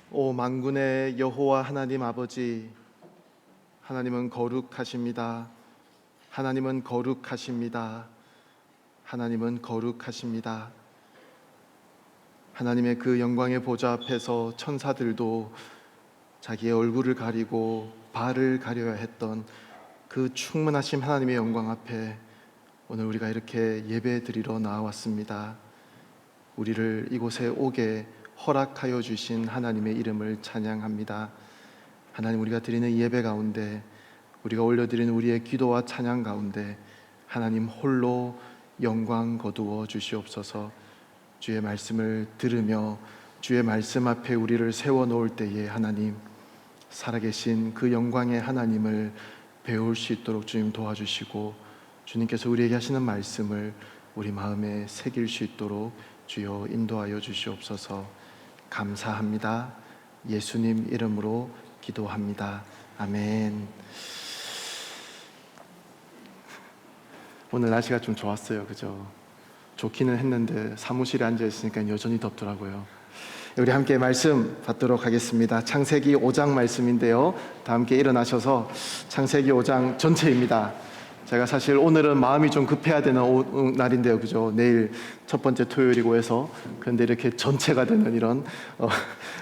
오 만군의 여호와 하나님 아버지, 하나님은 거룩하십니다. 하나님은 거룩하십니다. 하나님은 거룩하십니다. 하나님의 그 영광의 보좌 앞에서 천사들도 자기의 얼굴을 가리고 발을 가려야 했던 그 충만하신 하나님의 영광 앞에 오늘 우리가 이렇게 예배 드리러 나왔습니다. 우리를 이곳에 오게 허락하여 주신 하나님의 이름을 찬양합니다. 하나님, 우리가 드리는 예배 가운데, 우리가 올려드리는 우리의 기도와 찬양 가운데 하나님 홀로 영광 거두어 주시옵소서. 주의 말씀을 들으며 주의 말씀 앞에 우리를 세워놓을 때에 하나님, 살아계신 그 영광의 하나님을 배울 수 있도록 주님 도와주시고, 주님께서 우리에게 하시는 말씀을 우리 마음에 새길 수 있도록 주여 인도하여 주시옵소서. 감사합니다. 예수님 이름으로 기도합니다. 아멘. 오늘 날씨가 좀 좋았어요. 그죠? 좋기는 했는데 사무실에 앉아 있으니까 여전히 덥더라고요. 우리 함께 말씀 받도록 하겠습니다. 창세기 5장 말씀인데요, 다 함께 일어나셔서 창세기 5장 전체입니다. 제가 사실 오늘은 마음이 좀 급해야 되는 날인데요, 그죠? 내일 첫 번째 토요일이고 해서, 그런데 이렇게 전체가 되는 이런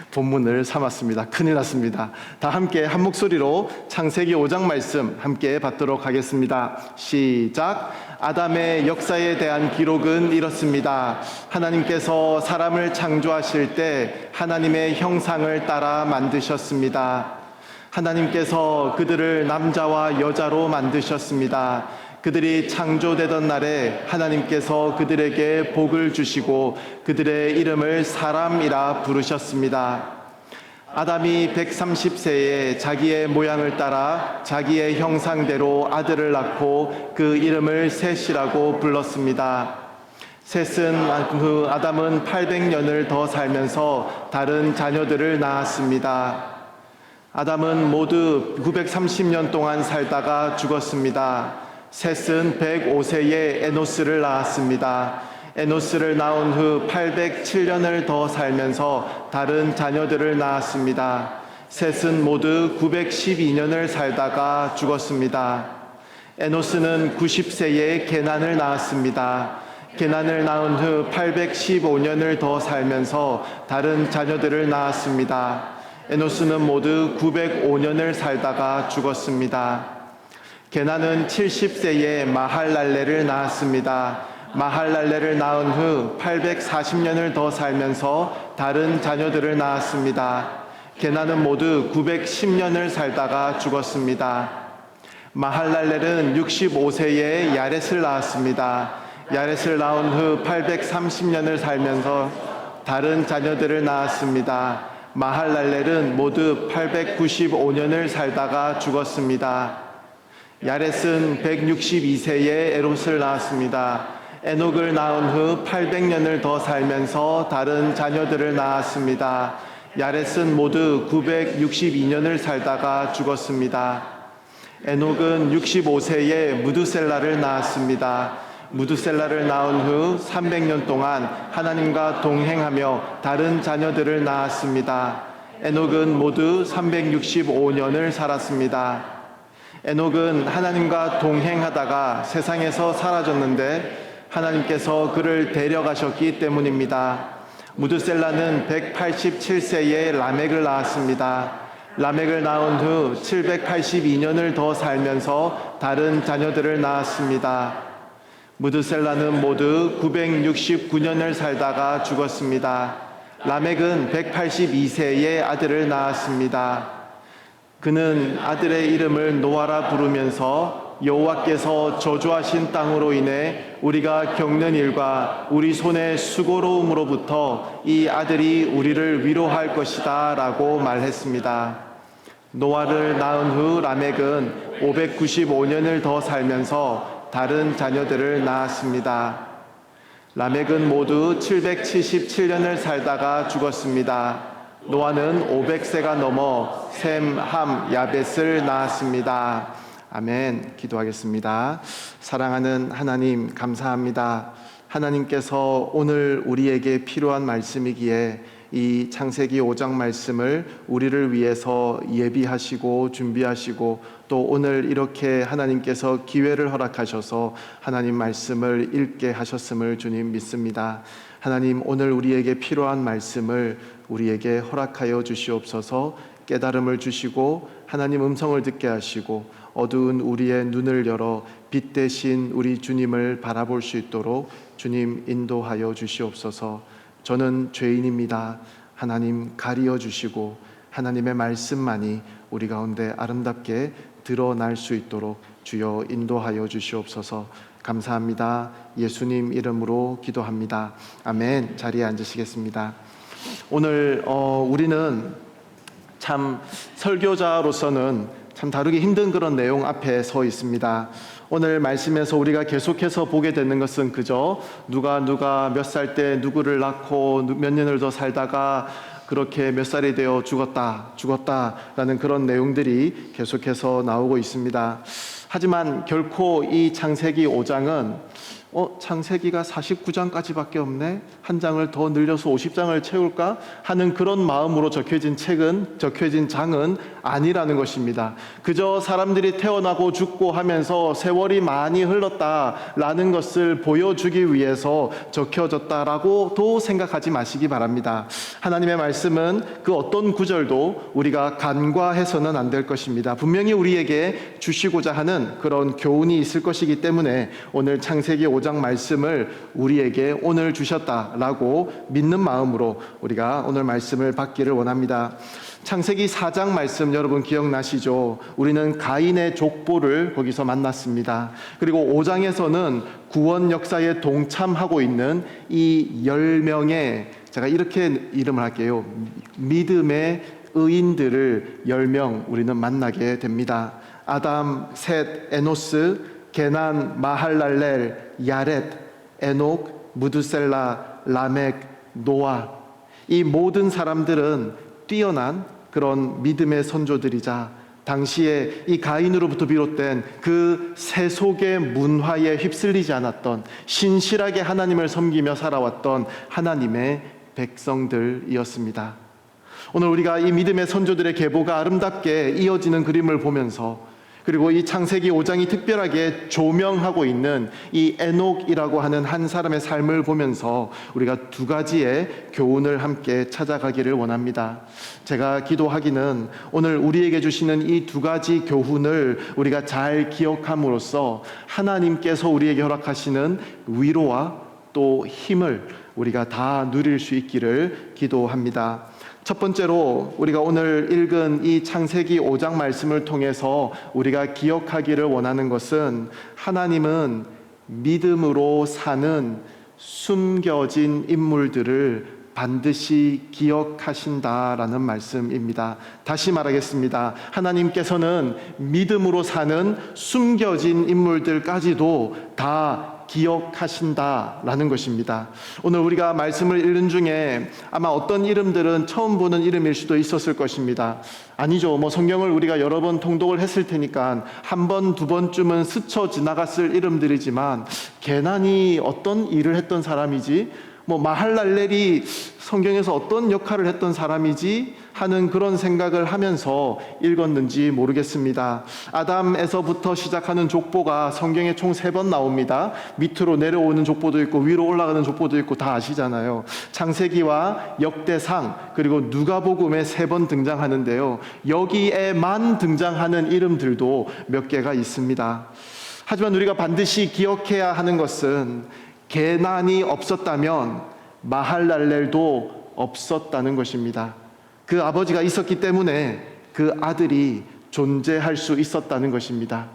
본문을 삼았습니다. 큰일 났습니다. 다 함께 한 목소리로 창세기 5장 말씀 함께 받도록 하겠습니다. 시작. 아담의 역사에 대한 기록은 이렇습니다. 하나님께서 사람을 창조하실 때 하나님의 형상을 따라 만드셨습니다. 하나님께서 그들을 남자와 여자로 만드셨습니다. 그들이 창조되던 날에 하나님께서 그들에게 복을 주시고 그들의 이름을 사람이라 부르셨습니다. 아담이 130세에 자기의 모양을 따라 자기의 형상대로 아들을 낳고 그 이름을 셋이라고 불렀습니다. 셋은 그 아담은 800년을 더 살면서 다른 자녀들을 낳았습니다. 아담은 모두 930년 동안 살다가 죽었습니다. 셋은 105세에 에노스를 낳았습니다. 에노스를 낳은 후 807년을 더 살면서 다른 자녀들을 낳았습니다. 셋은 모두 912년을 살다가 죽었습니다. 에노스는 90세에 게난을 낳았습니다. 게난을 낳은 후 815년을 더 살면서 다른 자녀들을 낳았습니다. 에노스는 모두 905년을 살다가 죽었습니다. 게난은 70세에 마할랄레를 낳았습니다. 마할랄레를 낳은 후 840년을 더 살면서 다른 자녀들을 낳았습니다. 게난은 모두 910년을 살다가 죽었습니다. 마할랄렐은 65세에 야렛을 낳았습니다. 야렛을 낳은 후 830년을 살면서 다른 자녀들을 낳았습니다. 마할랄렐은 모두 895년을 살다가 죽었습니다. 야렛은 162세에 에롯을 낳았습니다. 에녹을 낳은 후 800년을 더 살면서 다른 자녀들을 낳았습니다. 야렛은 모두 962년을 살다가 죽었습니다. 에녹은 65세에 무드셀라를 낳았습니다. 무드셀라를 낳은 후 300년 동안 하나님과 동행하며 다른 자녀들을 낳았습니다. 에녹은 모두 365년을 살았습니다. 에녹은 하나님과 동행하다가 세상에서 사라졌는데 하나님께서 그를 데려가셨기 때문입니다. 무드셀라는 187세에 라멕을 낳았습니다. 라멕을 낳은 후 782년을 더 살면서 다른 자녀들을 낳았습니다. 무드셀라는 모두 969년을 살다가 죽었습니다. 라멕은 182세에 아들을 낳았습니다. 그는 아들의 이름을 노아라 부르면서 여호와께서 저주하신 땅으로 인해 우리가 겪는 일과 우리 손의 수고로움으로부터 이 아들이 우리를 위로할 것이다 라고 말했습니다. 노아를 낳은 후 라멕은 595년을 더 살면서 다른 자녀들을 낳았습니다. 라멕은 모두 777년을 살다가 죽었습니다. 노아는 500세가 넘어 셈, 함, 야벳을 낳았습니다. 아멘. 기도하겠습니다. 사랑하는 하나님, 감사합니다. 하나님께서 오늘 우리에게 필요한 말씀이기에 이 창세기 5장 말씀을 우리를 위해서 예비하시고 준비하시고 또 오늘 이렇게 하나님께서 기회를 허락하셔서 하나님 말씀을 읽게 하셨음을 주님 믿습니다. 하나님, 오늘 우리에게 필요한 말씀을 우리에게 허락하여 주시옵소서. 깨달음을 주시고 하나님 음성을 듣게 하시고 어두운 우리의 눈을 열어 빛 대신 우리 주님을 바라볼 수 있도록 주님 인도하여 주시옵소서. 저는 죄인입니다. 하나님 가리어 주시고 하나님의 말씀만이 우리 가운데 아름답게 드러날 수 있도록 주여 인도하여 주시옵소서. 감사합니다. 예수님 이름으로 기도합니다. 아멘. 자리에 앉으시겠습니다. 오늘 우리는 참 설교자로서는 참 다루기 힘든 그런 내용 앞에 서 있습니다. 오늘 말씀에서 우리가 계속해서 보게 되는 것은 그저 누가 몇 살 때 누구를 낳고 몇 년을 더 살다가 그렇게 몇 살이 되어 죽었다라는 그런 내용들이 계속해서 나오고 있습니다. 하지만 결코 이 창세기 5장은 창세기가 49장까지밖에 없네? 한 장을 더 늘려서 50장을 채울까? 하는 그런 마음으로 적혀진 장은 아니라는 것입니다. 그저 사람들이 태어나고 죽고 하면서 세월이 많이 흘렀다라는 것을 보여주기 위해서 적혀졌다라고도 생각하지 마시기 바랍니다. 하나님의 말씀은 그 어떤 구절도 우리가 간과해서는 안 될 것입니다. 분명히 우리에게 주시고자 하는 그런 교훈이 있을 것이기 때문에 오늘 창세기 5장 말씀을 우리에게 오늘 주셨다라고 믿는 마음으로 우리가 오늘 말씀을 받기를 원합니다. 창세기 4장 말씀 여러분 기억나시죠? 우리는 가인의 족보를 거기서 만났습니다. 그리고 5장에서는 구원 역사에 동참하고 있는 이 10명의, 제가 이렇게 이름을 할게요, 믿음의 의인들을 10명 우리는 만나게 됩니다. 아담, 셋, 에노스, 게난, 마할랄렐, 야렛, 에녹, 무드셀라, 라멕, 노아. 이 모든 사람들은 뛰어난 그런 믿음의 선조들이자 당시에 이 가인으로부터 비롯된 그 세속의 문화에 휩쓸리지 않았던, 신실하게 하나님을 섬기며 살아왔던 하나님의 백성들이었습니다. 오늘 우리가 이 믿음의 선조들의 계보가 아름답게 이어지는 그림을 보면서, 그리고 이 창세기 5장이 특별하게 조명하고 있는 이 에녹이라고 하는 한 사람의 삶을 보면서 우리가 두 가지의 교훈을 함께 찾아가기를 원합니다. 제가 기도하기는 오늘 우리에게 주시는 이 두 가지 교훈을 우리가 잘 기억함으로써 하나님께서 우리에게 허락하시는 위로와 또 힘을 우리가 다 누릴 수 있기를 기도합니다. 첫 번째로 우리가 오늘 읽은 이 창세기 5장 말씀을 통해서 우리가 기억하기를 원하는 것은, 하나님은 믿음으로 사는 숨겨진 인물들을 반드시 기억하신다라는 말씀입니다. 다시 말하겠습니다. 하나님께서는 믿음으로 사는 숨겨진 인물들까지도 다 기억하신다라는 것입니다. 오늘 우리가 말씀을 읽는 중에 아마 어떤 이름들은 처음 보는 이름일 수도 있었을 것입니다. 아니죠. 성경을 우리가 여러 번 통독을 했을 테니까 한 번, 두 번쯤은 스쳐 지나갔을 이름들이지만, 게난이 어떤 일을 했던 사람이지? 마할랄렐이 성경에서 어떤 역할을 했던 사람이지? 하는 그런 생각을 하면서 읽었는지 모르겠습니다. 아담에서부터 시작하는 족보가 성경에 총 3번 나옵니다. 밑으로 내려오는 족보도 있고 위로 올라가는 족보도 있고 다 아시잖아요. 창세기와 역대상 그리고 누가복음에 3번 등장하는데요, 여기에만 등장하는 이름들도 몇 개가 있습니다. 하지만 우리가 반드시 기억해야 하는 것은, 게난이 없었다면 마할랄렐도 없었다는 것입니다. 그 아버지가 있었기 때문에 그 아들이 존재할 수 있었다는 것입니다.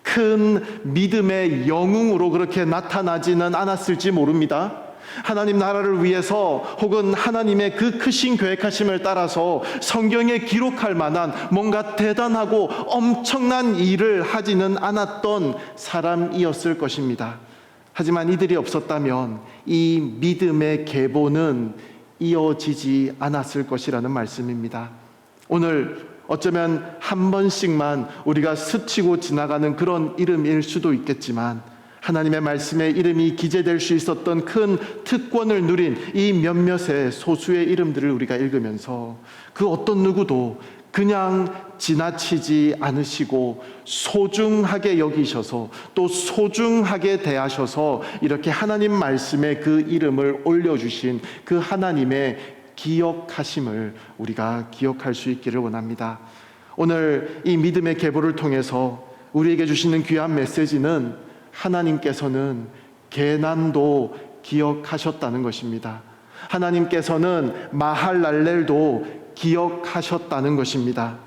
큰 믿음의 영웅으로 그렇게 나타나지는 않았을지 모릅니다. 하나님 나라를 위해서 혹은 하나님의 그 크신 계획하심을 따라서 성경에 기록할 만한 뭔가 대단하고 엄청난 일을 하지는 않았던 사람이었을 것입니다. 하지만 이들이 없었다면 이 믿음의 계보는 이어지지 않았을 것이라는 말씀입니다. 오늘 어쩌면 한 번씩만 우리가 스치고 지나가는 그런 이름일 수도 있겠지만, 하나님의 말씀에 이름이 기재될 수 있었던 큰 특권을 누린 이 몇몇의 소수의 이름들을 우리가 읽으면서 그 어떤 누구도 그냥 지나치지 않으시고 소중하게 여기셔서 또 소중하게 대하셔서 이렇게 하나님 말씀에 그 이름을 올려주신 그 하나님의 기억하심을 우리가 기억할 수 있기를 원합니다. 오늘 이 믿음의 계보를 통해서 우리에게 주시는 귀한 메시지는 하나님께서는 계난도 기억하셨다는 것입니다. 하나님께서는 마할랄렐도 기억하셨다는 것입니다.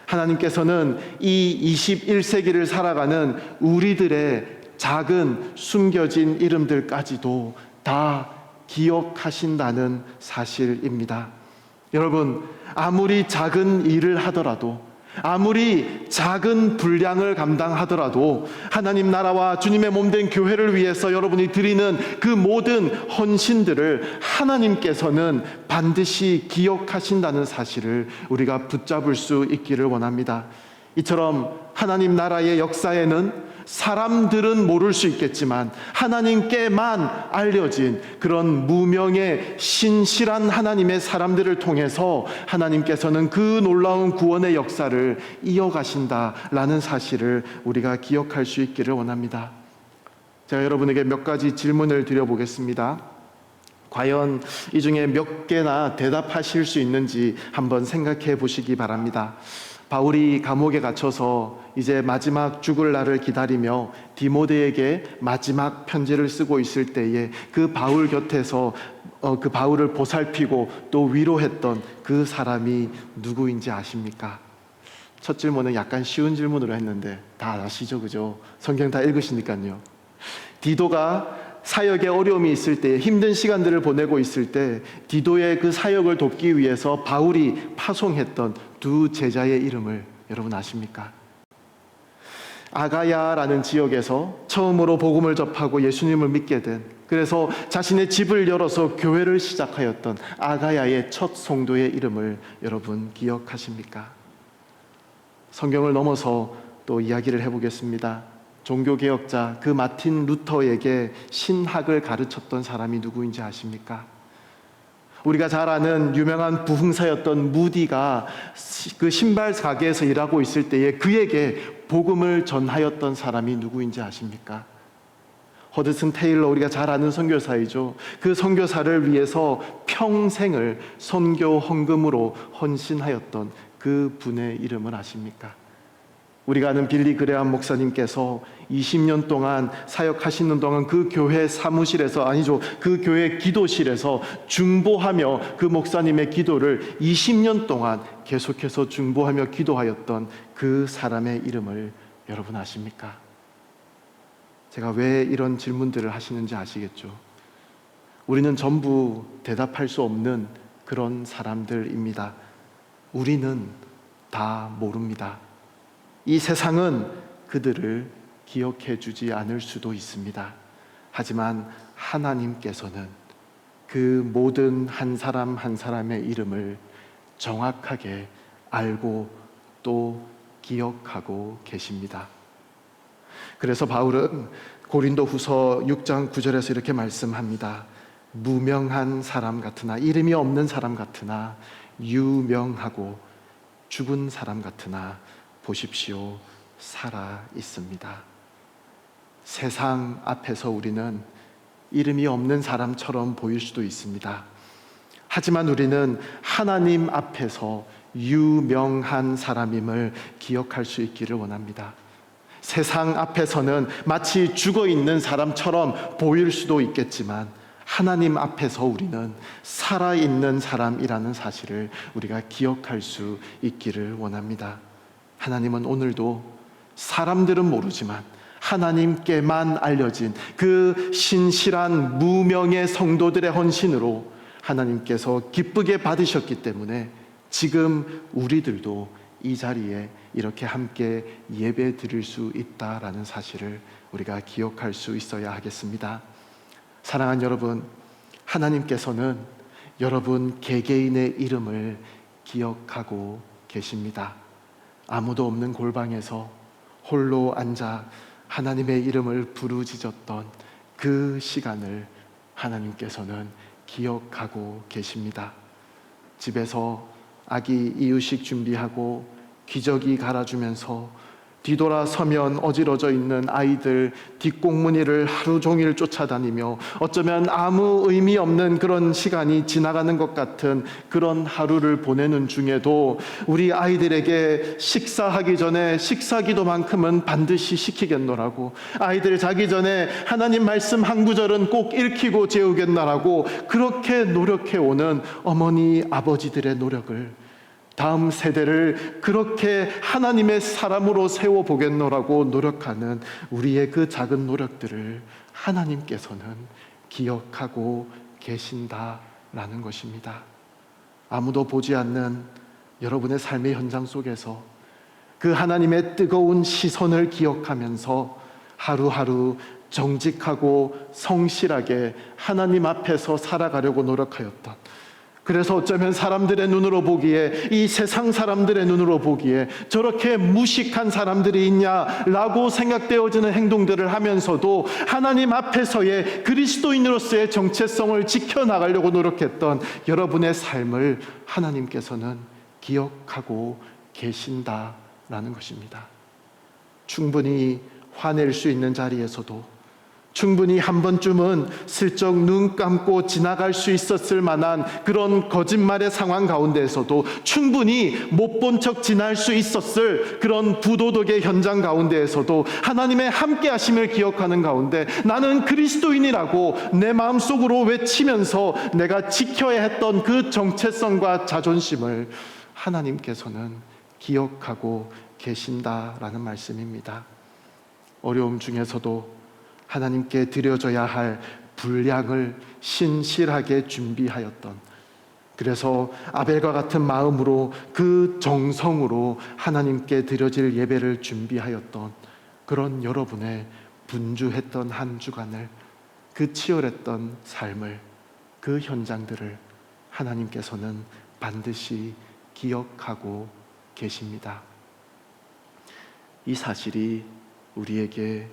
하나님께서는 이 21세기를 살아가는 우리들의 작은 숨겨진 이름들까지도 다 기억하신다는 사실입니다. 여러분, 아무리 작은 일을 하더라도, 아무리 작은 분량을 감당하더라도 하나님 나라와 주님의 몸된 교회를 위해서 여러분이 드리는 그 모든 헌신들을 하나님께서는 반드시 기억하신다는 사실을 우리가 붙잡을 수 있기를 원합니다. 이처럼 하나님 나라의 역사에는 사람들은 모를 수 있겠지만 하나님께만 알려진 그런 무명의 신실한 하나님의 사람들을 통해서 하나님께서는 그 놀라운 구원의 역사를 이어가신다라는 사실을 우리가 기억할 수 있기를 원합니다. 제가 여러분에게 몇 가지 질문을 드려보겠습니다. 과연 이 중에 몇 개나 대답하실 수 있는지 한번 생각해 보시기 바랍니다. 바울이 감옥에 갇혀서 이제 마지막 죽을 날을 기다리며 디모데에게 마지막 편지를 쓰고 있을 때에 그 바울 곁에서 그 바울을 보살피고 또 위로했던 그 사람이 누구인지 아십니까? 첫 질문은 약간 쉬운 질문으로 했는데 다 아시죠? 그죠? 성경 다 읽으시니까요. 디도가 사역에 어려움이 있을 때, 힘든 시간들을 보내고 있을 때 디도의 그 사역을 돕기 위해서 바울이 파송했던 두 제자의 이름을 여러분 아십니까? 아가야라는 지역에서 처음으로 복음을 접하고 예수님을 믿게 된, 그래서 자신의 집을 열어서 교회를 시작하였던 아가야의 첫 성도의 이름을 여러분 기억하십니까? 성경을 넘어서 또 이야기를 해보겠습니다. 종교개혁자 그 마틴 루터에게 신학을 가르쳤던 사람이 누구인지 아십니까? 우리가 잘 아는 유명한 부흥사였던 무디가 그 신발 가게에서 일하고 있을 때에 그에게 복음을 전하였던 사람이 누구인지 아십니까? 허드슨 테일러, 우리가 잘 아는 선교사이죠. 그 선교사를 위해서 평생을 선교 헌금으로 헌신하였던 그 분의 이름을 아십니까? 우리가 아는 빌리 그레함 목사님께서 20년 동안 사역하시는 동안 그 교회 사무실에서, 아니죠, 그 교회 기도실에서 중보하며 그 목사님의 기도를 20년 동안 계속해서 중보하며 기도하였던 그 사람의 이름을 여러분 아십니까? 제가 왜 이런 질문들을 하시는지 아시겠죠? 우리는 전부 대답할 수 없는 그런 사람들입니다. 우리는 다 모릅니다. 이 세상은 그들을 기억해 주지 않을 수도 있습니다. 하지만 하나님께서는 그 모든 한 사람 한 사람의 이름을 정확하게 알고 또 기억하고 계십니다. 그래서 바울은 고린도후서 6장 9절에서 이렇게 말씀합니다. 무명한 사람 같으나, 이름이 없는 사람 같으나 유명하고 죽은 사람 같으나 보십시오, 살아 있습니다. 세상 앞에서 우리는 이름이 없는 사람처럼 보일 수도 있습니다. 하지만 우리는 하나님 앞에서 유명한 사람임을 기억할 수 있기를 원합니다. 세상 앞에서는 마치 죽어 있는 사람처럼 보일 수도 있겠지만 하나님 앞에서 우리는 살아있는 사람이라는 사실을 우리가 기억할 수 있기를 원합니다. 하나님은 오늘도 사람들은 모르지만 하나님께만 알려진 그 신실한 무명의 성도들의 헌신으로 하나님께서 기쁘게 받으셨기 때문에 지금 우리들도 이 자리에 이렇게 함께 예배 드릴 수 있다라는 사실을 우리가 기억할 수 있어야 하겠습니다. 사랑하는 여러분, 하나님께서는 여러분 개개인의 이름을 기억하고 계십니다. 아무도 없는 골방에서 홀로 앉아 하나님의 이름을 부르짖었던 그 시간을 하나님께서는 기억하고 계십니다. 집에서 아기 이유식 준비하고 기저귀 갈아주면서 뒤돌아서면 어지러져 있는 아이들 뒷공무니를 하루 종일 쫓아다니며 어쩌면 아무 의미 없는 그런 시간이 지나가는 것 같은 그런 하루를 보내는 중에도 우리 아이들에게 식사하기 전에 식사기도만큼은 반드시 시키겠노라고, 아이들 자기 전에 하나님 말씀 한 구절은 꼭 읽히고 재우겠노라고 그렇게 노력해오는 어머니 아버지들의 노력을, 다음 세대를 그렇게 하나님의 사람으로 세워보겠노라고 노력하는 우리의 그 작은 노력들을 하나님께서는 기억하고 계신다라는 것입니다. 아무도 보지 않는 여러분의 삶의 현장 속에서 그 하나님의 뜨거운 시선을 기억하면서 하루하루 정직하고 성실하게 하나님 앞에서 살아가려고 노력하였던, 그래서 어쩌면 사람들의 눈으로 보기에, 이 세상 사람들의 눈으로 보기에 저렇게 무식한 사람들이 있냐라고 생각되어지는 행동들을 하면서도 하나님 앞에서의 그리스도인으로서의 정체성을 지켜나가려고 노력했던 여러분의 삶을 하나님께서는 기억하고 계신다라는 것입니다. 충분히 화낼 수 있는 자리에서도, 충분히 한 번쯤은 슬쩍 눈 감고 지나갈 수 있었을 만한 그런 거짓말의 상황 가운데에서도, 충분히 못 본 척 지날 수 있었을 그런 부도덕의 현장 가운데에서도 하나님의 함께 하심을 기억하는 가운데 나는 그리스도인이라고 내 마음속으로 외치면서 내가 지켜야 했던 그 정체성과 자존심을 하나님께서는 기억하고 계신다라는 말씀입니다. 어려움 중에서도 하나님께 드려져야 할 분량을 신실하게 준비하였던, 그래서 아벨과 같은 마음으로 그 정성으로 하나님께 드려질 예배를 준비하였던 그런 여러분의 분주했던 한 주간을, 그 치열했던 삶을, 그 현장들을 하나님께서는 반드시 기억하고 계십니다. 이 사실이 우리에게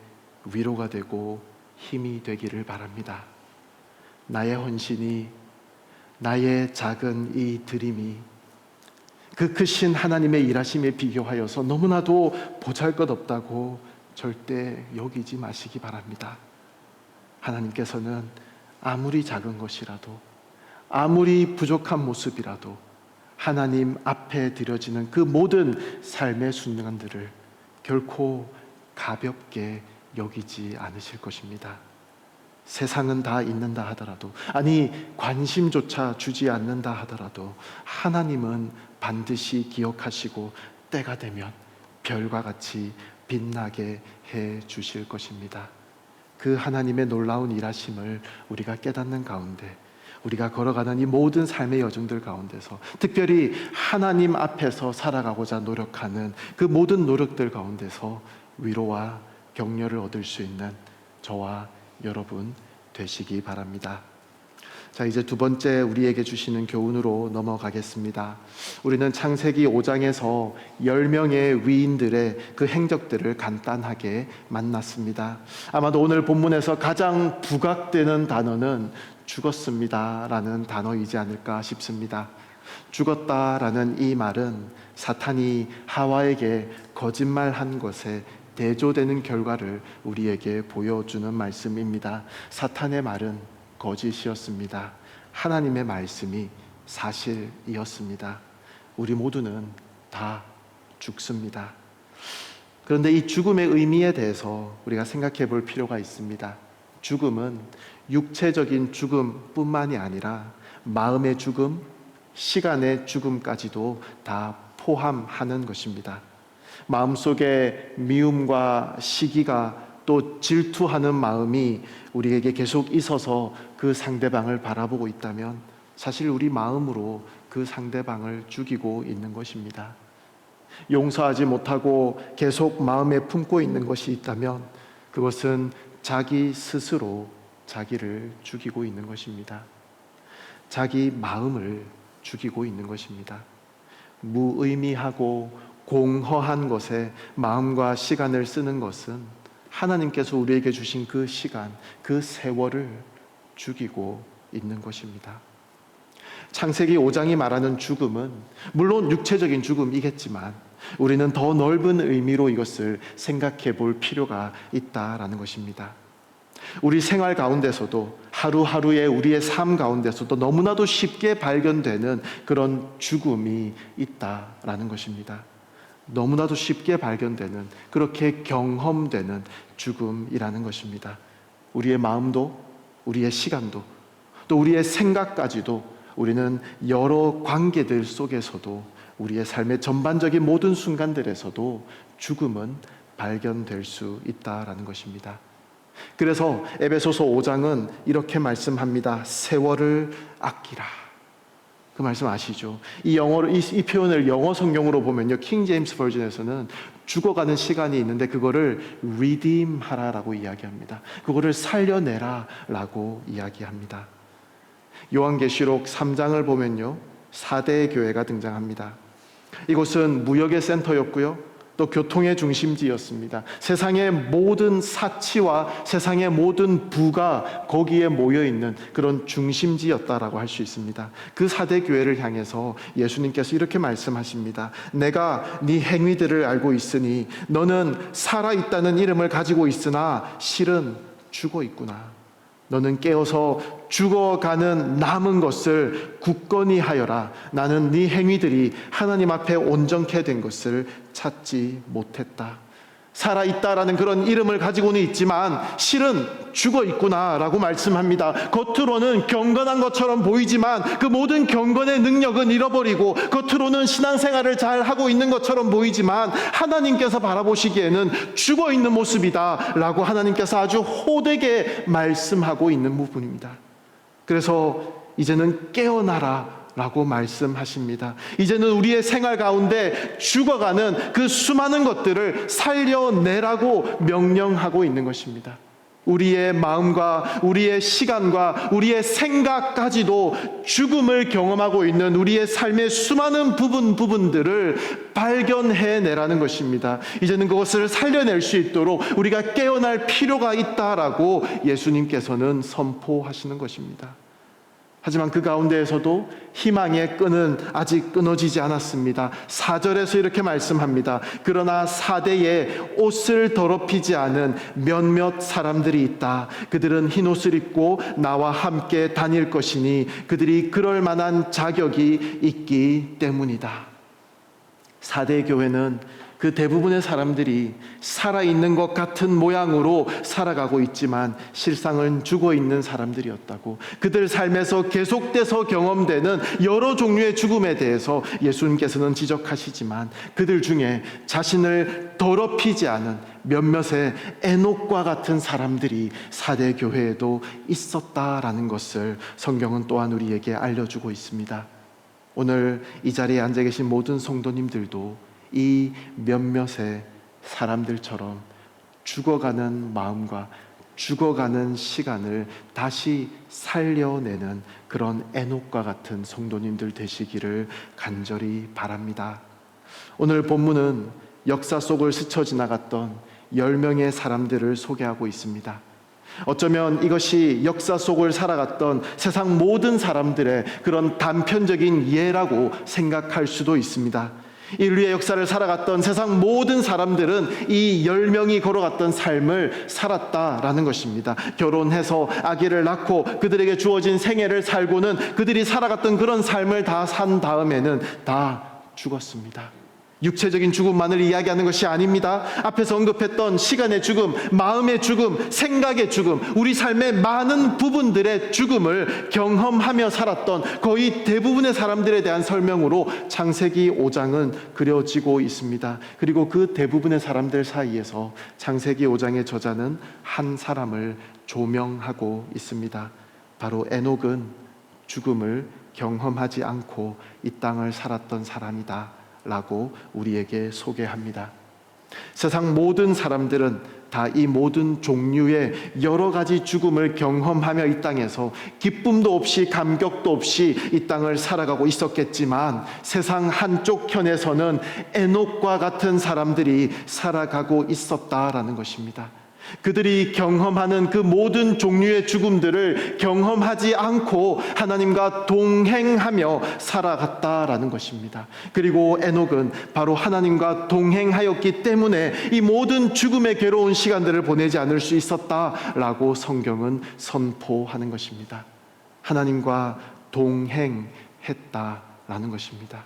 위로가 되고 힘이 되기를 바랍니다. 나의 헌신이, 나의 작은 이 드림이 그 크신 하나님의 일하심에 비교하여서 너무나도 보잘것없다고 절대 여기지 마시기 바랍니다. 하나님께서는 아무리 작은 것이라도, 아무리 부족한 모습이라도 하나님 앞에 드려지는 그 모든 삶의 순간들을 결코 가볍게 여기지 않으실 것입니다. 세상은 다 있는다 하더라도, 아니 관심조차 주지 않는다 하더라도 하나님은 반드시 기억하시고 때가 되면 별과 같이 빛나게 해 주실 것입니다. 그 하나님의 놀라운 일하심을 우리가 깨닫는 가운데, 우리가 걸어가는 이 모든 삶의 여정들 가운데서, 특별히 하나님 앞에서 살아가고자 노력하는 그 모든 노력들 가운데서 위로와 격려를 얻을 수 있는 저와 여러분 되시기 바랍니다. 자, 이제 두 번째 우리에게 주시는 교훈으로 넘어가겠습니다. 우리는 창세기 5장에서 10명의 위인들의 그 행적들을 간단하게 만났습니다. 아마도 오늘 본문에서 가장 부각되는 단어는 죽었습니다 라는 단어이지 않을까 싶습니다. 죽었다라는 이 말은 사탄이 하와에게 거짓말한 것에 대조되는 결과를 우리에게 보여주는 말씀입니다. 사탄의 말은 거짓이었습니다. 하나님의 말씀이 사실이었습니다. 우리 모두는 다 죽습니다. 그런데 이 죽음의 의미에 대해서 우리가 생각해 볼 필요가 있습니다. 죽음은 육체적인 죽음뿐만이 아니라 마음의 죽음, 시간의 죽음까지도 다 포함하는 것입니다. 마음속에 미움과 시기가, 또 질투하는 마음이 우리에게 계속 있어서 그 상대방을 바라보고 있다면 사실 우리 마음으로 그 상대방을 죽이고 있는 것입니다. 용서하지 못하고 계속 마음에 품고 있는 것이 있다면 그것은 자기 스스로 자기를 죽이고 있는 것입니다. 자기 마음을 죽이고 있는 것입니다. 무의미하고 공허한 것에 마음과 시간을 쓰는 것은 하나님께서 우리에게 주신 그 시간, 그 세월을 죽이고 있는 것입니다. 창세기 5장이 말하는 죽음은 물론 육체적인 죽음이겠지만 우리는 더 넓은 의미로 이것을 생각해 볼 필요가 있다라는 것입니다. 우리 생활 가운데서도 하루하루의 우리의 삶 가운데서도 너무나도 쉽게 발견되는 그런 죽음이 있다라는 것입니다. 너무나도 쉽게 발견되는, 그렇게 경험되는 죽음이라는 것입니다. 우리의 마음도, 우리의 시간도, 또 우리의 생각까지도 우리는 여러 관계들 속에서도, 우리의 삶의 전반적인 모든 순간들에서도 죽음은 발견될 수 있다라는 것입니다. 그래서 에베소서 5장은 이렇게 말씀합니다. 세월을 아끼라. 그 말씀 아시죠? 이 표현을 영어 성경으로 보면요, 킹 제임스 버전에서는 죽어가는 시간이 있는데 그거를 redeem 하라라고 이야기합니다. 그거를 살려내라 라고 이야기합니다. 요한계시록 3장을 보면요, 4대 교회가 등장합니다. 이곳은 무역의 센터였고요, 또 교통의 중심지였습니다. 세상의 모든 사치와 세상의 모든 부가 거기에 모여있는 그런 중심지였다라고 할 수 있습니다. 그 4대 교회를 향해서 예수님께서 이렇게 말씀하십니다. 내가 네 행위들을 알고 있으니 너는 살아있다는 이름을 가지고 있으나 실은 죽어 있구나. 너는 깨어서 죽어가는 남은 것을 굳건히 하여라. 나는 네 행위들이 하나님 앞에 온전케 된 것을 찾지 못했다. 살아있다라는 그런 이름을 가지고는 있지만 실은 죽어 있구나라고 말씀합니다. 겉으로는 경건한 것처럼 보이지만 그 모든 경건의 능력은 잃어버리고, 겉으로는 신앙생활을 잘 하고 있는 것처럼 보이지만 하나님께서 바라보시기에는 죽어 있는 모습이다 라고 하나님께서 아주 호되게 말씀하고 있는 부분입니다. 그래서 이제는 깨어나라 라고 말씀하십니다. 이제는 우리의 생활 가운데 죽어가는 그 수많은 것들을 살려내라고 명령하고 있는 것입니다. 우리의 마음과 우리의 시간과 우리의 생각까지도 죽음을 경험하고 있는 우리의 삶의 수많은 부분들을 발견해내라는 것입니다. 이제는 그것을 살려낼 수 있도록 우리가 깨어날 필요가 있다라고 예수님께서는 선포하시는 것입니다. 하지만 그 가운데에서도 희망의 끈은 아직 끊어지지 않았습니다. 4절에서 이렇게 말씀합니다. 그러나 4대에 옷을 더럽히지 않은 몇몇 사람들이 있다. 그들은 흰옷을 입고 나와 함께 다닐 것이니 그들이 그럴 만한 자격이 있기 때문이다. 4대 교회는 그 대부분의 사람들이 살아있는 것 같은 모양으로 살아가고 있지만 실상은 죽어있는 사람들이었다고, 그들 삶에서 계속돼서 경험되는 여러 종류의 죽음에 대해서 예수님께서는 지적하시지만 그들 중에 자신을 더럽히지 않은 몇몇의 에녹과 같은 사람들이 4대 교회에도 있었다라는 것을 성경은 또한 우리에게 알려주고 있습니다. 오늘 이 자리에 앉아 계신 모든 성도님들도 이 몇몇의 사람들처럼 죽어가는 마음과 죽어가는 시간을 다시 살려내는 그런 에녹과 같은 성도님들 되시기를 간절히 바랍니다. 오늘 본문은 역사 속을 스쳐 지나갔던 10명의 사람들을 소개하고 있습니다. 어쩌면 이것이 역사 속을 살아갔던 세상 모든 사람들의 그런 단편적인 예라고 생각할 수도 있습니다. 인류의 역사를 살아갔던 세상 모든 사람들은 이 10명이 걸어갔던 삶을 살았다라는 것입니다. 결혼해서 아기를 낳고 그들에게 주어진 생애를 살고는 그들이 살아갔던 그런 삶을 다 산 다음에는 다 죽었습니다. 육체적인 죽음만을 이야기하는 것이 아닙니다. 앞에서 언급했던 시간의 죽음, 마음의 죽음, 생각의 죽음, 우리 삶의 많은 부분들의 죽음을 경험하며 살았던 거의 대부분의 사람들에 대한 설명으로 창세기 5장은 그려지고 있습니다. 그리고 그 대부분의 사람들 사이에서 창세기 5장의 저자는 한 사람을 조명하고 있습니다. 바로 에녹은 죽음을 경험하지 않고 이 땅을 살았던 사람이다 라고 우리에게 소개합니다. 세상 모든 사람들은 다 이 모든 종류의 여러 가지 죽음을 경험하며 이 땅에서 기쁨도 없이 감격도 없이 이 땅을 살아가고 있었겠지만 세상 한쪽 편에서는 에녹과 같은 사람들이 살아가고 있었다라는 것입니다. 그들이 경험하는 그 모든 종류의 죽음들을 경험하지 않고 하나님과 동행하며 살아갔다라는 것입니다. 그리고 에녹은 바로 하나님과 동행하였기 때문에 이 모든 죽음의 괴로운 시간들을 보내지 않을 수 있었다라고 성경은 선포하는 것입니다. 하나님과 동행했다라는 것입니다.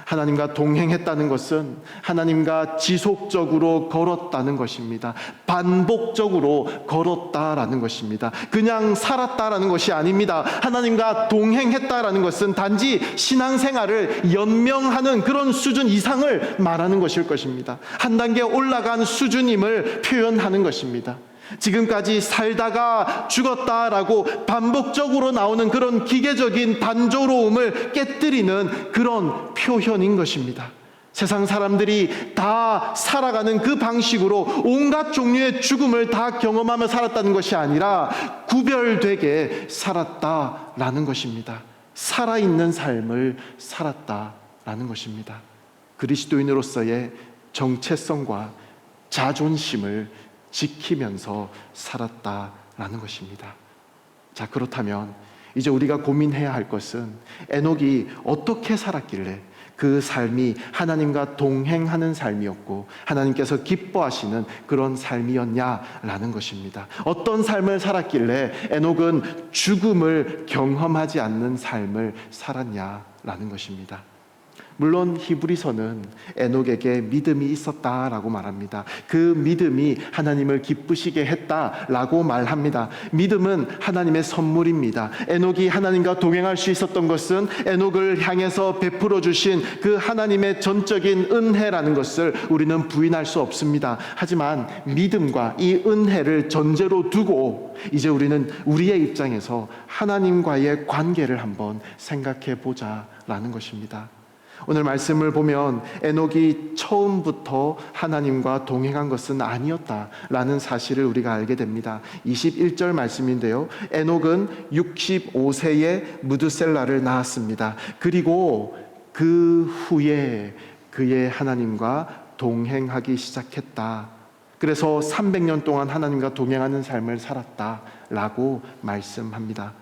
하나님과 동행했다는 것은 하나님과 지속적으로 걸었다는 것입니다. 반복적으로 걸었다라는 것입니다. 그냥 살았다라는 것이 아닙니다. 하나님과 동행했다라는 것은 단지 신앙생활을 연명하는 그런 수준 이상을 말하는 것일 것입니다. 한 단계 올라간 수준임을 표현하는 것입니다. 지금까지 살다가 죽었다라고 반복적으로 나오는 그런 기계적인 단조로움을 깨뜨리는 그런 표현인 것입니다. 세상 사람들이 다 살아가는 그 방식으로 온갖 종류의 죽음을 다 경험하며 살았다는 것이 아니라 구별되게 살았다라는 것입니다. 살아있는 삶을 살았다라는 것입니다. 그리스도인으로서의 정체성과 자존심을 지키면서 살았다라는 것입니다. 자, 그렇다면 이제 우리가 고민해야 할 것은 에녹이 어떻게 살았길래 그 삶이 하나님과 동행하는 삶이었고 하나님께서 기뻐하시는 그런 삶이었냐라는 것입니다. 어떤 삶을 살았길래 에녹은 죽음을 경험하지 않는 삶을 살았냐라는 것입니다. 물론 히브리서는 에녹에게 믿음이 있었다라고 말합니다. 그 믿음이 하나님을 기쁘시게 했다라고 말합니다. 믿음은 하나님의 선물입니다. 에녹이 하나님과 동행할 수 있었던 것은 에녹을 향해서 베풀어 주신 그 하나님의 전적인 은혜라는 것을 우리는 부인할 수 없습니다. 하지만 믿음과 이 은혜를 전제로 두고 이제 우리는 우리의 입장에서 하나님과의 관계를 한번 생각해 보자라는 것입니다. 오늘 말씀을 보면 에녹이 처음부터 하나님과 동행한 것은 아니었다라는 사실을 우리가 알게 됩니다. 21절 말씀인데요. 에녹은 65세에 무드셀라를 낳았습니다. 그리고 그 후에 그의 하나님과 동행하기 시작했다. 그래서 300년 동안 하나님과 동행하는 삶을 살았다라고 말씀합니다.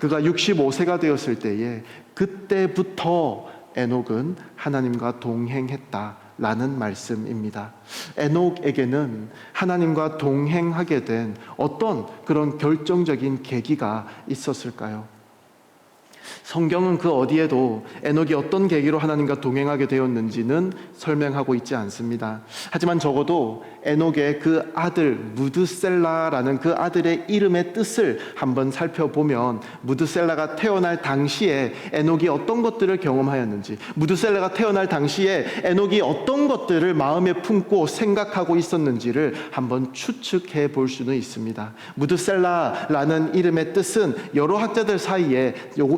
그가 65세가 되었을 때에 그때부터 에녹은 하나님과 동행했다라는 말씀입니다. 에녹에게는 하나님과 동행하게 된 어떤 그런 결정적인 계기가 있었을까요? 성경은 그 어디에도 에녹이 어떤 계기로 하나님과 동행하게 되었는지는 설명하고 있지 않습니다. 하지만 적어도 에녹의 그 아들 무드셀라라는 그 아들의 이름의 뜻을 한번 살펴보면 무드셀라가 태어날 당시에 에녹이 어떤 것들을 경험하였는지, 무드셀라가 태어날 당시에 에녹이 어떤 것들을 마음에 품고 생각하고 있었는지를 한번 추측해 볼 수는 있습니다. 무드셀라라는 이름의 뜻은 여러 학자들 사이에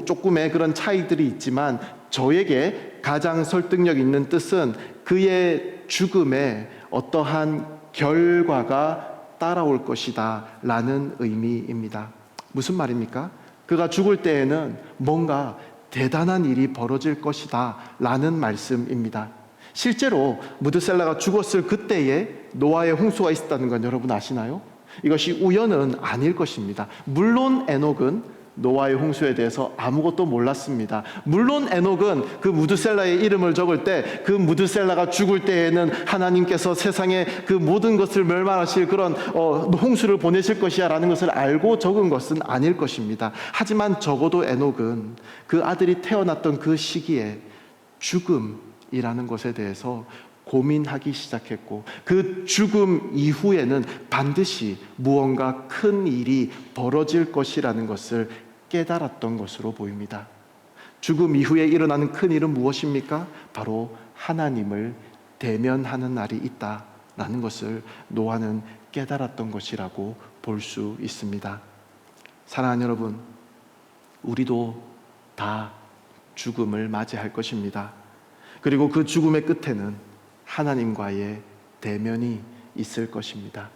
조금의 그런 차이들이 있지만 저에게 가장 설득력 있는 뜻은 그의 죽음에 어떠한 결과가 따라올 것이다 라는 의미입니다. 무슨 말입니까? 그가 죽을 때에는 뭔가 대단한 일이 벌어질 것이다 라는 말씀입니다. 실제로 무드셀라가 죽었을 그때에 노아의 홍수가 있었다는 건 여러분 아시나요? 이것이 우연은 아닐 것입니다. 물론 에녹은 노아의 홍수에 대해서 아무것도 몰랐습니다. 물론 에녹은 그 무드셀라의 이름을 적을 때 그 무드셀라가 죽을 때에는 하나님께서 세상의 그 모든 것을 멸망하실 그런 홍수를 보내실 것이야 라는 것을 알고 적은 것은 아닐 것입니다. 하지만 적어도 에녹은 그 아들이 태어났던 그 시기에 죽음이라는 것에 대해서 고민하기 시작했고 그 죽음 이후에는 반드시 무언가 큰 일이 벌어질 것이라는 것을 깨달았던 것으로 보입니다. 죽음 이후에 일어나는 큰 일은 무엇입니까? 바로 하나님을 대면하는 날이 있다라는 것을 노아는 깨달았던 것이라고 볼 수 있습니다. 사랑하는 여러분, 우리도 다 죽음을 맞이할 것입니다. 그리고 그 죽음의 끝에는 하나님과의 대면이 있을 것입니다.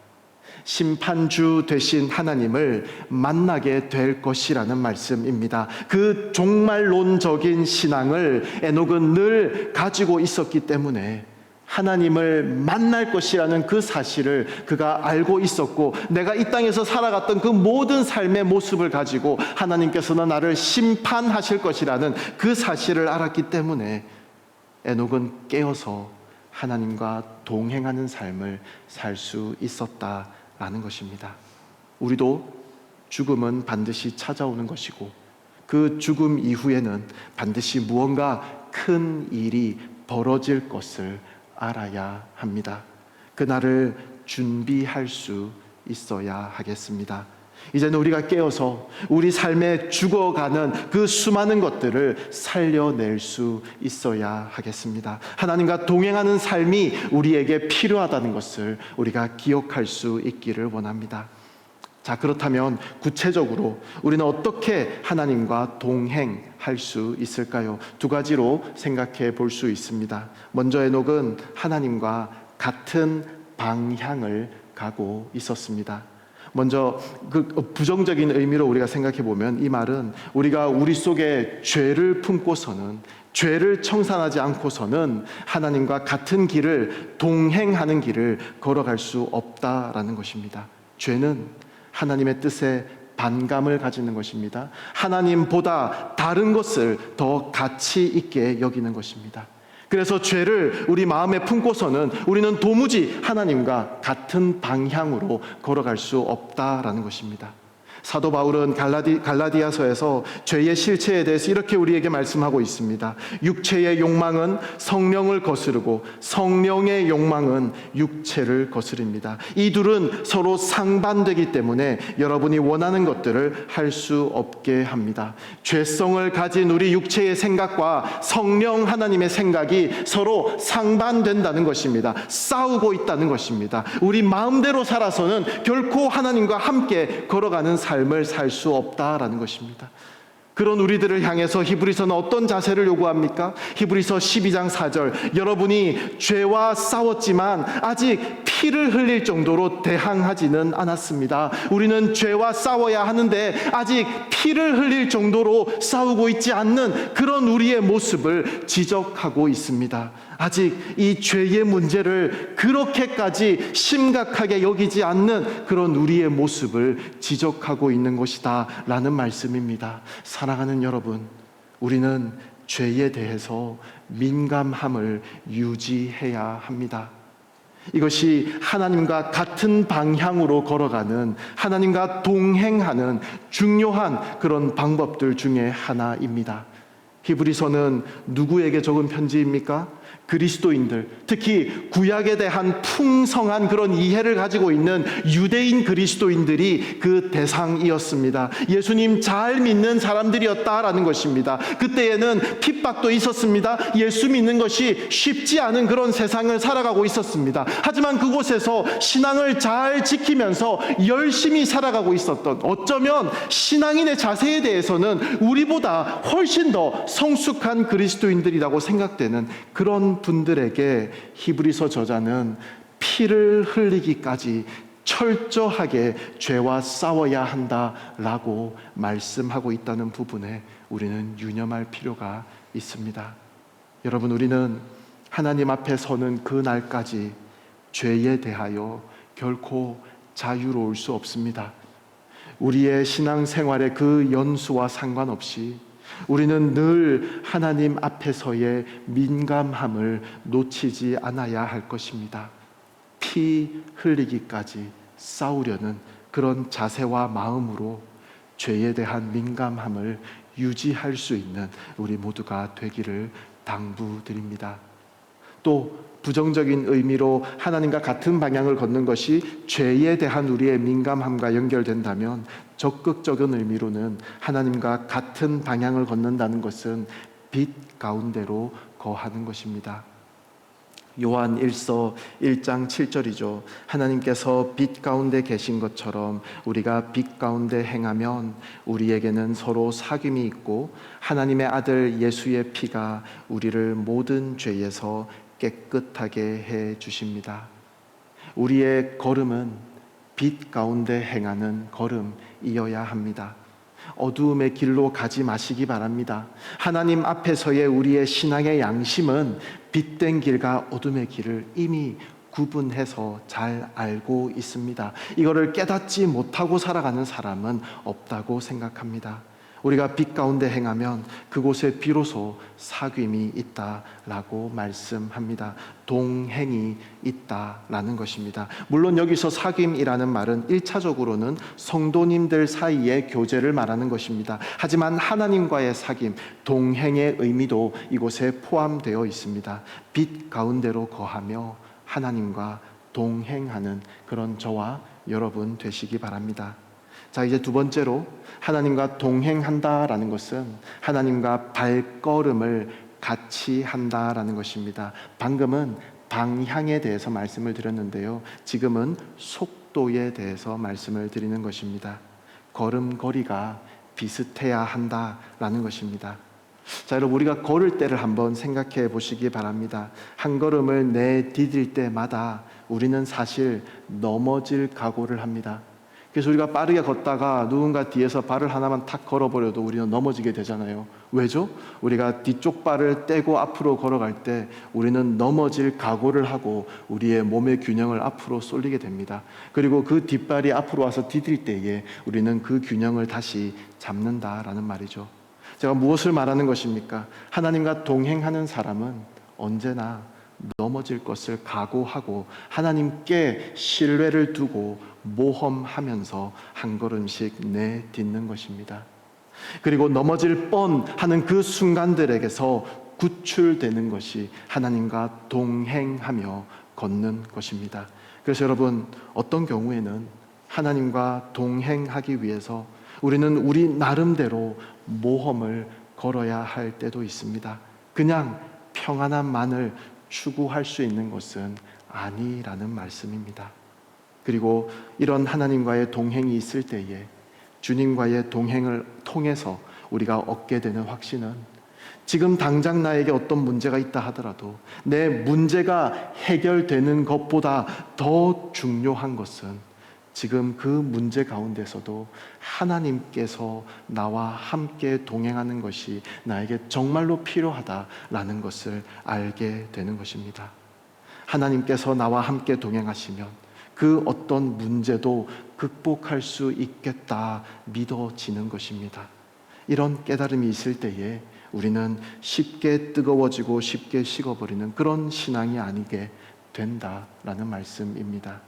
심판주 되신 하나님을 만나게 될 것이라는 말씀입니다. 그 종말론적인 신앙을 에녹은 늘 가지고 있었기 때문에 하나님을 만날 것이라는 그 사실을 그가 알고 있었고, 내가 이 땅에서 살아갔던 그 모든 삶의 모습을 가지고 하나님께서는 나를 심판하실 것이라는 그 사실을 알았기 때문에 에녹은 깨어서 하나님과 동행하는 삶을 살 수 있었다라는 것입니다. 우리도 죽음은 반드시 찾아오는 것이고, 그 죽음 이후에는 반드시 무언가 큰 일이 벌어질 것을 알아야 합니다. 그날을 준비할 수 있어야 하겠습니다. 이제는 우리가 깨어서 우리 삶에 죽어가는 그 수많은 것들을 살려낼 수 있어야 하겠습니다. 하나님과 동행하는 삶이 우리에게 필요하다는 것을 우리가 기억할 수 있기를 원합니다. 자, 그렇다면 구체적으로 우리는 어떻게 하나님과 동행할 수 있을까요? 두 가지로 생각해 볼 수 있습니다. 먼저 에녹은 하나님과 같은 방향을 가고 있었습니다. 먼저 그 부정적인 의미로 우리가 생각해 보면, 이 말은 우리가 우리 속에 죄를 품고서는, 죄를 청산하지 않고서는 하나님과 같은 길을, 동행하는 길을 걸어갈 수 없다라는 것입니다. 죄는 하나님의 뜻에 반감을 가지는 것입니다. 하나님보다 다른 것을 더 가치 있게 여기는 것입니다. 그래서 죄를 우리 마음에 품고서는 우리는 도무지 하나님과 같은 방향으로 걸어갈 수 없다라는 것입니다. 사도 바울은 갈라디아서에서 죄의 실체에 대해서 이렇게 우리에게 말씀하고 있습니다. 육체의 욕망은 성령을 거스르고 성령의 욕망은 육체를 거스릅니다. 이 둘은 서로 상반되기 때문에 여러분이 원하는 것들을 할 수 없게 합니다. 죄성을 가진 우리 육체의 생각과 성령 하나님의 생각이 서로 상반된다는 것입니다. 싸우고 있다는 것입니다. 우리 마음대로 살아서는 결코 하나님과 함께 걸어가는 삶을 살 수 없다라는 것입니다. 그런 우리들을 향해서 히브리서는 어떤 자세를 요구합니까? 히브리서 12장 4절, 여러분이 죄와 싸웠지만 아직 피를 흘릴 정도로 대항하지는 않았습니다. 우리는 죄와 싸워야 하는데 아직 피를 흘릴 정도로 싸우고 있지 않는 그런 우리의 모습을 지적하고 있습니다. 아직 이 죄의 문제를 그렇게까지 심각하게 여기지 않는 그런 우리의 모습을 지적하고 있는 것이다 라는 말씀입니다. 사랑하는 여러분, 우리는 죄에 대해서 민감함을 유지해야 합니다. 이것이 하나님과 같은 방향으로 걸어가는, 하나님과 동행하는 중요한 그런 방법들 중에 하나입니다. 히브리서는 누구에게 적은 편지입니까? 그리스도인들, 특히 구약에 대한 풍성한 그런 이해를 가지고 있는 유대인 그리스도인들이 그 대상이었습니다. 예수님 잘 믿는 사람들이었다라는 것입니다. 그때에는 핍박도 있었습니다. 예수 믿는 것이 쉽지 않은 그런 세상을 살아가고 있었습니다. 하지만 그곳에서 신앙을 잘 지키면서 열심히 살아가고 있었던, 어쩌면 신앙인의 자세에 대해서는 우리보다 훨씬 더 성숙한 그리스도인들이라고 생각되는 그런 분들에게 히브리서 저자는 피를 흘리기까지 철저하게 죄와 싸워야 한다라고 말씀하고 있다는 부분에 우리는 유념할 필요가 있습니다. 여러분, 우리는 하나님 앞에 서는 그 날까지 죄에 대하여 결코 자유로울 수 없습니다. 우리의 신앙생활의 그 연수와 상관없이 우리는 늘 하나님 앞에서의 민감함을 놓치지 않아야 할 것입니다. 피 흘리기까지 싸우려는 그런 자세와 마음으로 죄에 대한 민감함을 유지할 수 있는 우리 모두가 되기를 당부드립니다. 또 부정적인 의미로 하나님과 같은 방향을 걷는 것이 죄에 대한 우리의 민감함과 연결된다면, 적극적인 의미로는 하나님과 같은 방향을 걷는다는 것은 빛 가운데로 거하는 것입니다. 요한 1서 1장 7절이죠. 하나님께서 빛 가운데 계신 것처럼 우리가 빛 가운데 행하면 우리에게는 서로 사귐이 있고 하나님의 아들 예수의 피가 우리를 모든 죄에서 깨끗하게 해 주십니다. 우리의 걸음은 빛 가운데 행하는 걸음이어야 합니다. 어두움의 길로 가지 마시기 바랍니다. 하나님 앞에서의 우리의 신앙의 양심은 빛된 길과 어둠의 길을 이미 구분해서 잘 알고 있습니다. 이거를 깨닫지 못하고 살아가는 사람은 없다고 생각합니다. 우리가 빛 가운데 행하면 그곳에 비로소 사귐이 있다라고 말씀합니다. 동행이 있다라는 것입니다. 물론 여기서 사귐이라는 말은 1차적으로는 성도님들 사이의 교제를 말하는 것입니다. 하지만 하나님과의 사귐, 동행의 의미도 이곳에 포함되어 있습니다. 빛 가운데로 거하며 하나님과 동행하는 그런 저와 여러분 되시기 바랍니다. 자, 이제 두 번째로 하나님과 동행한다라는 것은 하나님과 발걸음을 같이 한다라는 것입니다. 방금은 방향에 대해서 말씀을 드렸는데요. 지금은 속도에 대해서 말씀을 드리는 것입니다. 걸음걸이가 비슷해야 한다라는 것입니다. 자, 여러분, 우리가 걸을 때를 한번 생각해 보시기 바랍니다. 한 걸음을 내디딜 때마다 우리는 사실 넘어질 각오를 합니다. 그래서 우리가 빠르게 걷다가 누군가 뒤에서 발을 하나만 탁 걸어버려도 우리는 넘어지게 되잖아요. 왜죠? 우리가 뒤쪽 발을 떼고 앞으로 걸어갈 때 우리는 넘어질 각오를 하고 우리의 몸의 균형을 앞으로 쏠리게 됩니다. 그리고 그 뒷발이 앞으로 와서 디딜 때에 우리는 그 균형을 다시 잡는다라는 말이죠. 제가 무엇을 말하는 것입니까? 하나님과 동행하는 사람은 언제나 넘어질 것을 각오하고 하나님께 신뢰를 두고 모험하면서 한 걸음씩 내딛는 것입니다. 그리고 넘어질 뻔하는 그 순간들에게서 구출되는 것이 하나님과 동행하며 걷는 것입니다. 그래서 여러분, 어떤 경우에는 하나님과 동행하기 위해서 우리는 우리 나름대로 모험을 걸어야 할 때도 있습니다. 그냥 평안함만을 추구할 수 있는 것은 아니라는 말씀입니다. 그리고 이런 하나님과의 동행이 있을 때에 주님과의 동행을 통해서 우리가 얻게 되는 확신은 지금 당장 나에게 어떤 문제가 있다 하더라도 내 문제가 해결되는 것보다 더 중요한 것은 지금 그 문제 가운데서도 하나님께서 나와 함께 동행하는 것이 나에게 정말로 필요하다라는 것을 알게 되는 것입니다. 하나님께서 나와 함께 동행하시면 그 어떤 문제도 극복할 수 있겠다 믿어지는 것입니다. 이런 깨달음이 있을 때에 우리는 쉽게 뜨거워지고 쉽게 식어버리는 그런 신앙이 아니게 된다라는 말씀입니다.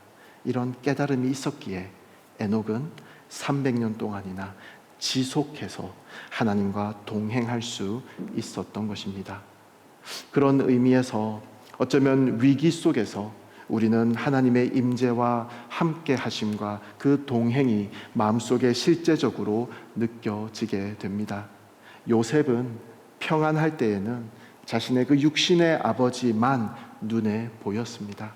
이런 깨달음이 있었기에 에녹은 300년 동안이나 지속해서 하나님과 동행할 수 있었던 것입니다. 그런 의미에서 어쩌면 위기 속에서 우리는 하나님의 임재와 함께 하심과 그 동행이 마음속에 실제적으로 느껴지게 됩니다. 요셉은 평안할 때에는 자신의 그 육신의 아버지만 눈에 보였습니다.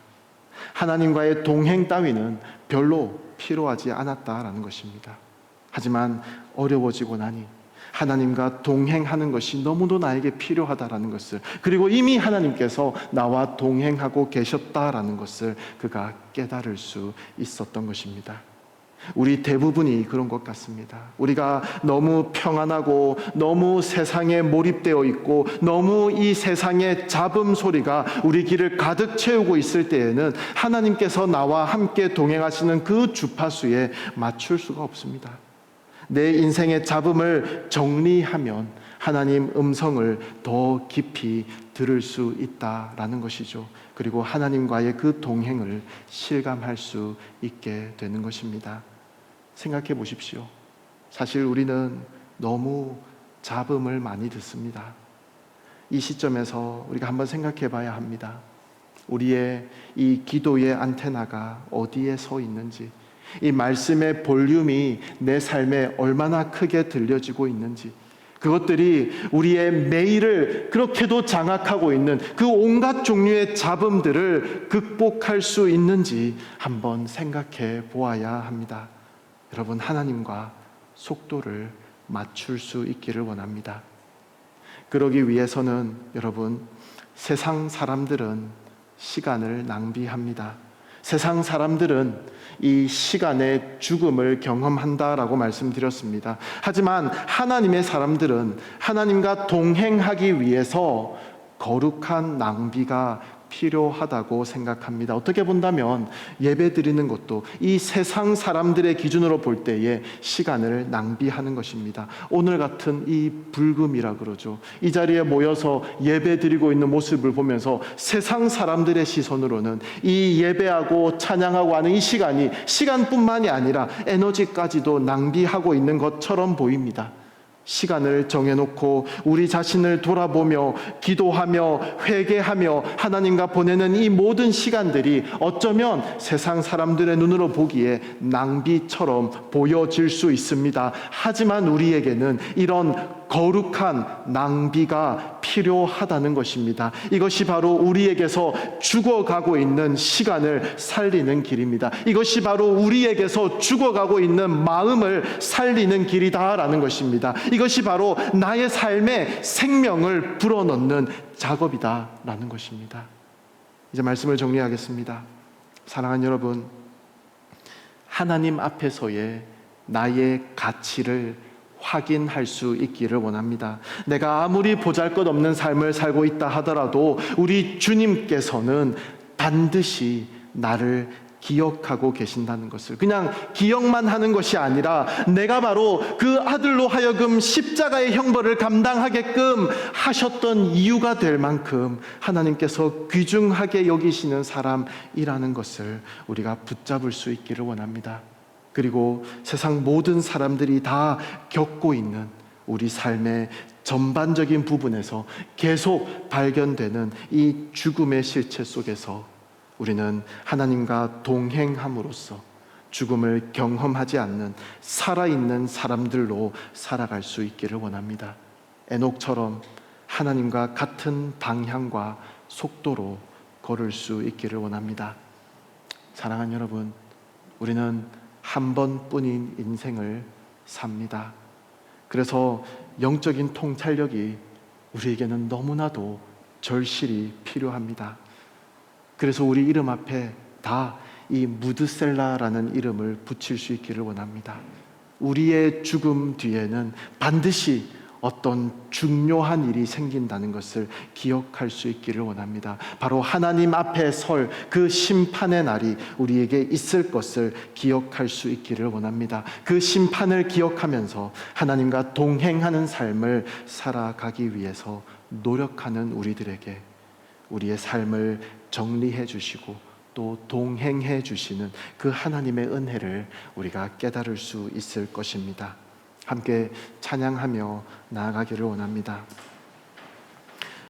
하나님과의 동행 따위는 별로 필요하지 않았다라는 것입니다. 하지만 어려워지고 나니 하나님과 동행하는 것이 너무도 나에게 필요하다라는 것을, 그리고 이미 하나님께서 나와 동행하고 계셨다라는 것을 그가 깨달을 수 있었던 것입니다. 우리 대부분이 그런 것 같습니다. 우리가 너무 평안하고 너무 세상에 몰입되어 있고 너무 이 세상의 잡음 소리가 우리 길을 가득 채우고 있을 때에는 하나님께서 나와 함께 동행하시는 그 주파수에 맞출 수가 없습니다. 내 인생의 잡음을 정리하면 하나님 음성을 더 깊이 들을 수 있다라는 것이죠. 그리고 하나님과의 그 동행을 실감할 수 있게 되는 것입니다. 생각해 보십시오. 사실 우리는 너무 잡음을 많이 듣습니다. 이 시점에서 우리가 한번 생각해 봐야 합니다. 우리의 이 기도의 안테나가 어디에 서 있는지, 이 말씀의 볼륨이 내 삶에 얼마나 크게 들려지고 있는지, 그것들이 우리의 매일을 그렇게도 장악하고 있는 그 온갖 종류의 잡음들을 극복할 수 있는지 한번 생각해 보아야 합니다. 여러분, 하나님과 속도를 맞출 수 있기를 원합니다. 그러기 위해서는 여러분, 세상 사람들은 시간을 낭비합니다. 세상 사람들은 이 시간의 죽음을 경험한다라고 말씀드렸습니다. 하지만 하나님의 사람들은 하나님과 동행하기 위해서 거룩한 낭비가 필요하다고 생각합니다. 어떻게 본다면 예배 드리는 것도 이 세상 사람들의 기준으로 볼 때에 시간을 낭비하는 것입니다. 오늘 같은 이 불금이라 그러죠. 이 자리에 모여서 예배 드리고 있는 모습을 보면서 세상 사람들의 시선으로는 이 예배하고 찬양하고 하는 이 시간이 시간뿐만이 아니라 에너지까지도 낭비하고 있는 것처럼 보입니다. 시간을 정해놓고 우리 자신을 돌아보며 기도하며 회개하며 하나님과 보내는 이 모든 시간들이 어쩌면 세상 사람들의 눈으로 보기에 낭비처럼 보여질 수 있습니다. 하지만 우리에게는 이런 거룩한 낭비가 필요하다는 것입니다. 이것이 바로 우리에게서 죽어가고 있는 시간을 살리는 길입니다. 이것이 바로 우리에게서 죽어가고 있는 마음을 살리는 길이다라는 것입니다. 이것이 바로 나의 삶에 생명을 불어넣는 작업이다라는 것입니다. 이제 말씀을 정리하겠습니다. 사랑하는 여러분, 하나님 앞에서의 나의 가치를 확인할 수 있기를 원합니다. 내가 아무리 보잘것없는 삶을 살고 있다 하더라도 우리 주님께서는 반드시 나를 기억하고 계신다는 것을, 그냥 기억만 하는 것이 아니라 내가 바로 그 아들로 하여금 십자가의 형벌을 감당하게끔 하셨던 이유가 될 만큼 하나님께서 귀중하게 여기시는 사람이라는 것을 우리가 붙잡을 수 있기를 원합니다. 그리고 세상 모든 사람들이 다 겪고 있는 우리 삶의 전반적인 부분에서 계속 발견되는 이 죽음의 실체 속에서 우리는 하나님과 동행함으로써 죽음을 경험하지 않는 살아있는 사람들로 살아갈 수 있기를 원합니다. 에녹처럼 하나님과 같은 방향과 속도로 걸을 수 있기를 원합니다. 사랑하는 여러분, 우리는 한 번뿐인 인생을 삽니다. 그래서 영적인 통찰력이 우리에게는 너무나도 절실히 필요합니다. 그래서 우리 이름 앞에 다 이 무드셀라라는 이름을 붙일 수 있기를 원합니다. 우리의 죽음 뒤에는 반드시 어떤 중요한 일이 생긴다는 것을 기억할 수 있기를 원합니다. 바로 하나님 앞에 설 그 심판의 날이 우리에게 있을 것을 기억할 수 있기를 원합니다. 그 심판을 기억하면서 하나님과 동행하는 삶을 살아가기 위해서 노력하는 우리들에게 우리의 삶을 정리해 주시고 또 동행해 주시는 그 하나님의 은혜를 우리가 깨달을 수 있을 것입니다. 함께 찬양하며 나아가기를 원합니다.